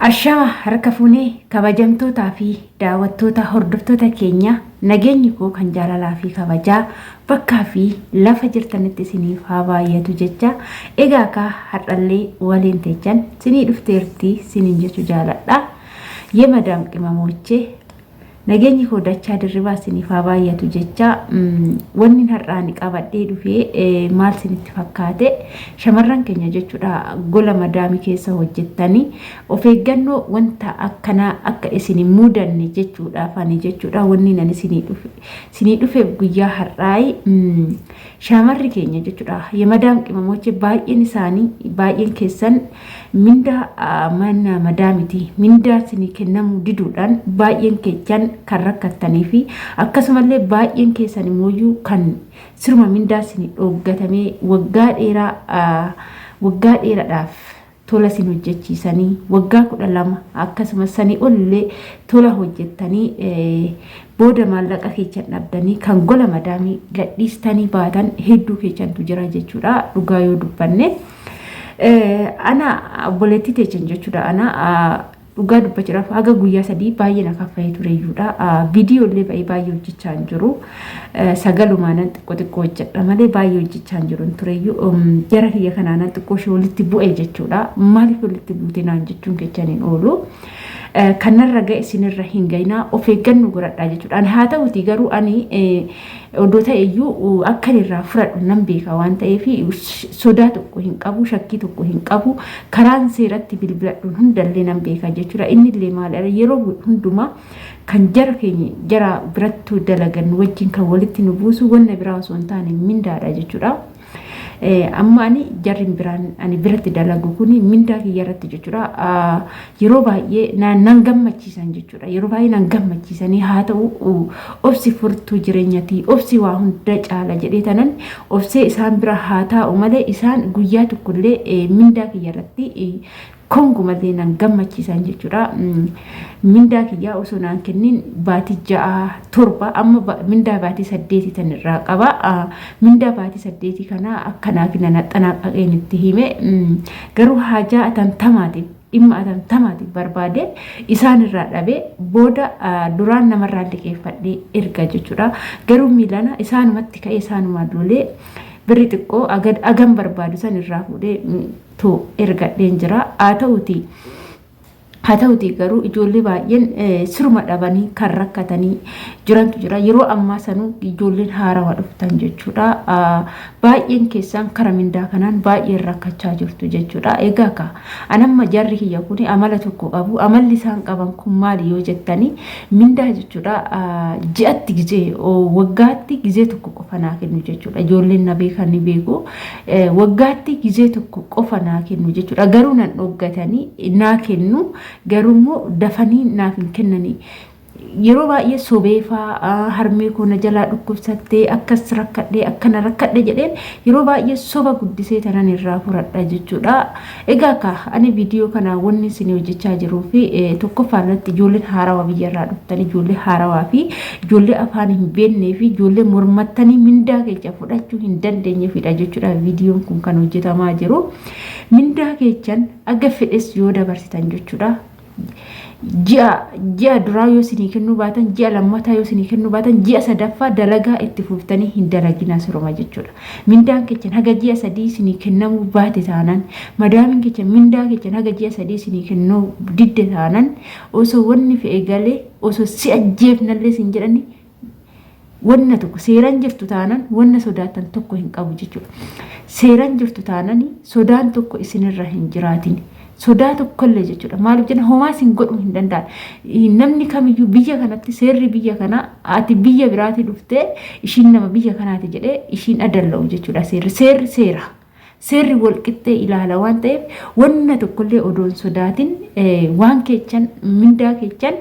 Ashaa harka fuunee kabajamtootaa fi daawwattoota hordoftoota keenya nageenyi koo kan jaalalaa fi kabajaa bakkaa fi lafa jirtanitti isiniif haa baay'atu jecha egaa akka har'allee waliin teechan sinii dhufteertii siniin jechuu jaaladha. Yemadaam qimamochee nageenyi koo dachaa dirribaa isiniif haa baay'atu jecha wanni har'aan qabadhee dhufee maal sinitti fakkaate shamarran keenya jechuudha gola madaamii keessa hojjettanii of eeggannoo wanta akkanaa akka isin mudanne jechuudha fani jechuudha wanni nan isinii dhufe guyyaa har'aay shamarri keenya jechuudha yemadaam qimamochee baay'een isaanii baay'een keessan minda mana madaamiti minda isinii kennamu diduudhaan baay'een keessan kan rakkattanii fi akkasumallee baay'een keessan immoo kan sirma mindaa isinii dhoggatamee waggaa dheeraadhaaf tola isin hojjechiisanii waggaa 12 akkasumas sanii ollee tola hojjettanii booda maallaqa keessan dhabdanii kan gola madaamii gadhiistanii baatan hedduu keessantu jira jechuudha dhugaa yoo dubbanne ana obboleettii teechan jechuudha ana dhugaa dubbachuudhaaf haga guyyaa 3 baay'ee na kaffayee tureeyyuudha viidiyoo illee baay'ee hojjechaa hin jiru sagalumaan xiqqoo hojjedha malee baay'ee hojjechaa hin jiru tureeyyuu jara kiyya kanaan xiqqoo ishee walitti bu'e jechuudha maaliif walitti buute naan jechuun kechaniin oolu kanarra ga'e isinirra hin ga'inaa of eeggannoo godhadhaa jechuudha haa ta'uti garuu ani odoo ta'eyyuu akka irraa fudhadhu nan beeka waan ta'eef sodaa tokko hin qabu shakkii tokko hin qabu karaan seeratti bilbiladhuun hundallee nan beeka jechuudha inni illee maal yeroo hundumaa kan jara keenya jara birattuu dalagan wajjin kan walitti nu buusu wanna biraa osoo hin taane mindaadha jechuudha. Amma ani jarrin biraan ani biratti dalagu kuni mindaa kiyya irratti jechuudha yeroo baay'ee nan gammachiisan jechuudha yeroo baay'ee nan gammachiisanii haa ta'u obsi furtuu jireenyatii obsi waa hunda caala jedhee tanan obsee isaan bira haa ta'u malee isaan guyyaa tokkollee mindaa kiyya irratti kongumallee nan gammachiisan jechuudha mindaa kiyyaa osoo naan kennin baatii 6-7 amma mindaa baatii 8 tan irraa qaba mindaa baatii 8 kana akkanaaf nan xanaaqaqeen itti hime garuu haajaa atantamaatiif dhimma atantamaatiif barbaade isaan irraa dhabe booda duraan namarraa liqeeffadhee erga jechuudha garuu miilana isaanumatti ka'ee isaanumaa lolee birri xiqqoo agam barbaadu san irraa fuudhee to ergadheen jira haa ta'uti garuu ijoollee baay'een sirma dhabanii kan rakkatanii jirantu jira yeroo ammaa sanuu ijoolleen haarawaa dhuftan jechuudha baay'een keessan kara mindaa kanaan baay'een rakkachaa jirtu jechuudha egaa ka anamma jarri kiyya kun amala tokko qabu amalli isaan qaban kun maali yoo jettanii mindaa jechuudha ji'atti gizee waggaatti gizee tokko qofa naa kennu jechuudha ijoolleen na beekan ni beeku waggaatti gizee tokko qofa naa kennu jechuudha garuu nan dhoggatanii naa kennu garuu dafanii naaf hin kennanii yeroo baay'ee sobeefaa harmee koo na jalaa dhukkubsattee akkas rakkadhee akkana rakkadhe jedheen yeroo baay'ee soba guddisee tanan irraa furadha jechuudha egaa ka ani viidiyoo kana wanni isin hojjechaa jiruu fi tokkoffaa irratti ijoolleen haarawaa biyya irraa dhuftan ijoollee haarawaa fi ijoollee afaan hin beeknee fi ijoollee mormattanii mindaa keessa fudhachuu hin dandeenyeefidha jechuudha viidiyoon kun kan hojjetamaa jiru mindaa keessan aga fedhes yoo dabarsitan jechuudha ji'a duraa yoo isinii kennuu baatan ji'a lammataa yoo isinii kennuu baatan ji'a sadaffaa dalagaa itti fuuftanii hin dalagina sirma jechuudha mindaan keessan haga ji'a 3 isinii kennamuu baate taanaan madaamiin keessan mindaa keessan haga ji'a 3 isinii kennuu didde taanaan osoo wanni fe'e galee osoo si ajjeefnallee isin jedhani wanna tokko seeraan jirtu taanaan wanna sodaatan tokko hin qabu jechuudha seeraan jirtu taanaan sodaan tokko isinirra hin jiraatin sodaa tokkollee jechuudha maaliif jenna homaa isin godhuu hin danda'an namni kamiyyuu biyya kanatti seerri biyya kana ati biyya biraatii dhuftee ishiin nama biyya kanaati jedhee ishiin adalla'u jechuudha seerri walqixxee ilaala waan ta'eef wanna tokkollee odoon sodaatin waan keechan mindaa keechan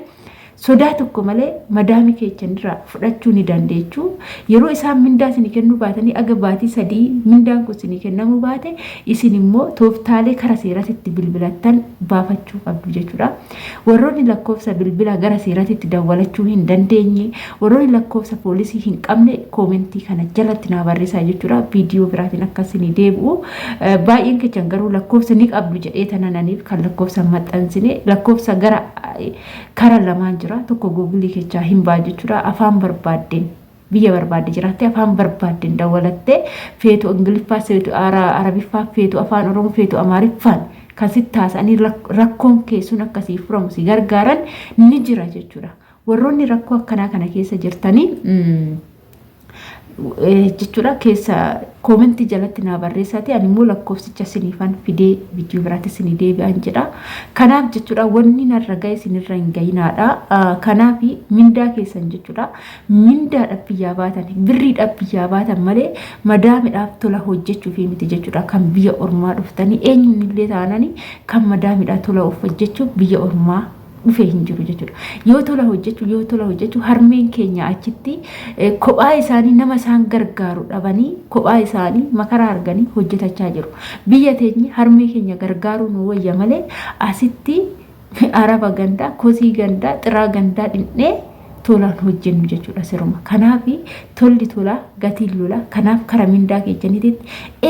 sodaa tokko malee madaamii keessan irraa fudhachuu ni dandeechu yeroo isaan mindaa isin kennuu baatanii aga baatii 3 mindaan kun isin kennamuu baate isin immoo tooftaalee kara seeratitti bilbilattan baafachuu qabdu jechuudha. Warroonni lakkoofsa bilbila gara seeraatti dawwalachuu hin dandeenye, warroonni lakkoofsa poolisii hin qabne koomentii kana jalatti naa barreessaa jechuudha. Viidiyoo biraatiin akkasiin deebi'u. Baay'een kechan garuu lakkoofsa ni qabdu jedhee tanananiif kan lakkoofsa maxxansine lakkoofsa gara kara lamaan jira. Tokko googilii kechaa hin baa jechuudha. Afaan barbaaddeen biyya barbaadde jiraatti afaan barbaaddeen dawwalattee feetu ingiliffaa, feetu arabiffaa, feetu afaan oromoo, feetu amaariffaan kan sitti haasa'anii rakkoon keessuun akkasii furamu si gargaaran ni jira jechuudha. Warroonni rakkoo akkanaa kana keessa jirtanii jechuudha keessa koomentii jalatti naa barreessaati. Ani immoo lakkoofsicha siniifan fidee viidiyoo biraatti sinii deebi'an jedha. Kanaaf jechuudha wanni narra ga'e sinirra hin ga'inaadha. Kanaaf mindaa keessan jechuudha mindaadhaaf biyyaa baatan birriidhaaf biyyaa baatan malee madaamidhaaf tola hojjechuuf miti jechuudha. Kan biyya ormaa dhuftanii eenyuunillee taananii kan madaamidhaaf tola of hojjechuuf biyya ormaa dhufee hin jiru jechuudha. Yoo tola hojjechuu harmeen keenya achitti kophaa isaanii nama isaan gargaaru dhabanii kophaa isaanii makaraa arganii hojjetachaa jiru. Biyya teenya harmee keenya gargaaruu nu wayya malee asitti araba gandaa, kosii gandaa, xiraa gandaa dhinnee tolaan hojjennu jechuudha siruma. Kanaaf tolli tola gatiin lola. Kanaaf kara mindaa keessanitti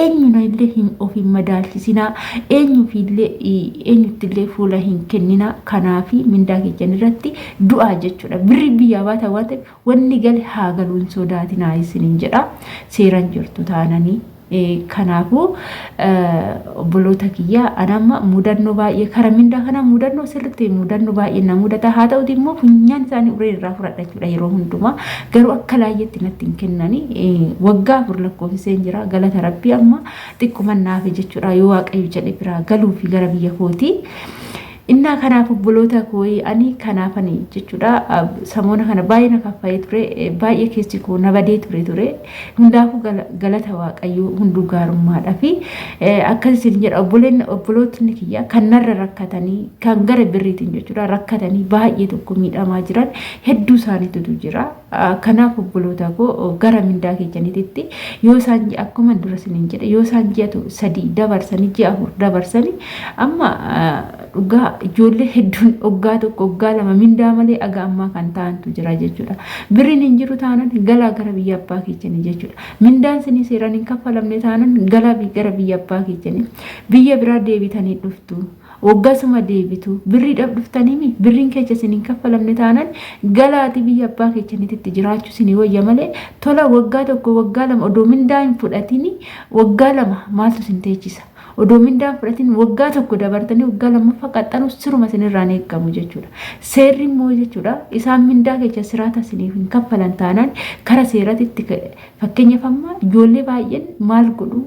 eenyuna illee hin ofiin madaalchisinaa, eenyuttillee fuula hin kennina. Kanaaf mindaa keessan irratti du'aa jechuudha. Birri biyyaa baata waan ta'eef wanni gale haa galuun sodaatinaa isiniin jedha. Seeran jirtu taananii kanaafuu obboloota kiyyaa anamma mudannoo baay'ee kara mindaa kana mudannoo sirriitti mudannoo baay'ee na mudata. Haa ta'uti immoo funyaan isaanii uree irraa fudhadhachuudha yeroo hundumaa. Garuu akka laayyeetti natti hin kennani. Waggaa afur lakkoofsiseen jira. Galata rabbii amma xiqquma naafe jechuudha. Yoo waaqayyo jedhe biraa galuufi gara biyya kootii. Inna kanaaf obboloota kooyi ani kanaafani jechuudha. Samoona kana baay'ee na kaffayee ture, baay'ee keessi koo na badee ture. Hundaafuu galata waaqayyoo hunduu gaarummaadhaa fi akkasiin jedha obbolootni kiyya kan narra rakkatanii kan gara birriitiin jechuudha rakkatanii baay'ee tokko miidhamaa jiran hedduu isaaniitu jira. Kanaaf obboloota koo gara mindaa keessanitti yoo isaan akkuma dura siniin jedhe yoo isaan ji'a 3 dabarsanii ji'a 4 dabarsanii amma dhugaa ijoollee hedduun waggaa tokko waggaa lama mindaa malee aga ammaa kan ta'antu jira jechuudha. Birriin hin jiru taanan galaa gara biyya abbaa keessanii jechuudha. Mindaan sinii seeraan hin kaffalamne taanan galaa gara biyya abbaa keessanii biyya biraa deebitanii dhuftu. Waggasuma deebitu birriidhaaf dhuftanii birriin keessa siniin kaffalamne taanan galaati biyya abbaa keessanitti jiraachuu sinii wayya malee tola waggaa tokko waggaa lama odoo mindaa hin fudhatini waggaa lama maaltu sin teechisa. Odoo mindaa fudhatin waggaa tokko dabartanii waggaa lammaffaa qaxxanuu siruma sinirraan eeggamu jechuudha. Seerri immoo jechuudha isaan mindaa keessa siraata siniif hin kaffalan taanaan kara seeratitti fakkeenyaaf amma ijoollee baay'een maal godhu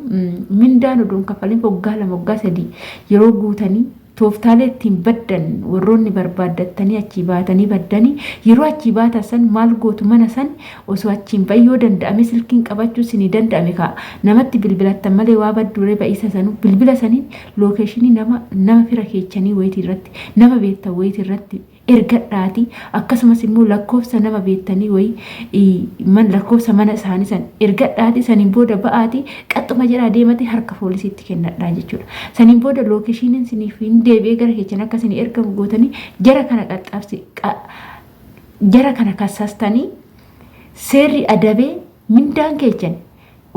mindaan odoo hin kaffalin waggaa 2 waggaa 3 yeroo guutanii tooftaalee ittiin baddan warroonni barbaaddatanii achii baatanii baddanii yeroo achii baatan san maal gootu mana san osoo achiin bayyoo danda'ame silkiin qabachuu sinii danda'ame kaa namatti bilbilattan malee waa badduree ba'isa sanuu bilbila saniin lookeeshinii nama fira keechanii wayitii irratti nama beektan wayitii irratti ergadhaati akkasumas immoo lakkoofsa nama beektanii wayi lakkoofsa mana isaanii san ergadhaati saniin booda ba'aati qaxxuma jedhaa deemate harka poolisiitti kennadhaa jechuudha. Saniin booda lookeeshiniin siniif hin deebi'ee gara keechan akka sinii ergamu gootanii jara kana qaxxaabsi jara kana kassaastanii seerri adabee mindaan keechan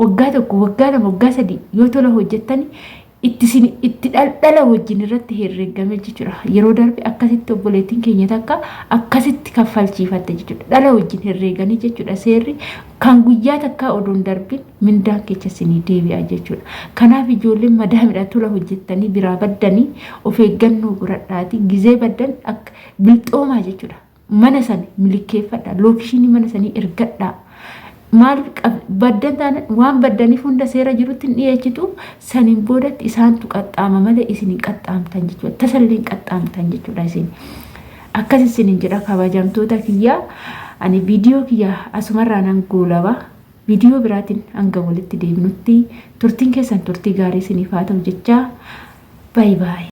waggaa tokko waggaa 2 waggaa 3 yoo tola hojjettanii itti dhala wajjin irratti herreegame jechuudha. Yeroo darbe akkasitti obboleettiin keenya takka akkasitti kaffalchiifatte jechuudha. Dhala wajjin herreeganii jechuudha. Seerri kan guyyaa takka odoon darbin mindaan keessa sinii deebi'a jechuudha. Kanaaf ijoolleen madaamidha tola hojjettanii biraa baddanii of eeggannoo godhadhaati gizee baddan akka bilxoomaa jechuudha. Mana sani milikeeffadha. Lookeeshinii mana sanii ergadhaa. Maal baddan taana waan baddaniif hunda seera jirutti dhiyeessitu saniin boodatti isaantu qaxxaama malee isin qaxxaamtan jechuudha. Tasallee qaxxaamtan jechuudha isin. Akkas isiniin jedha kabajamtoota kiyyaa ani viidiyoo kiyyaa asumarraa nan goolaba. Viidiyoo biraatiin hanga walitti deebinutti turtiin keessan turtii gaarii isiniif haa ta'u jechaa. Bye bye.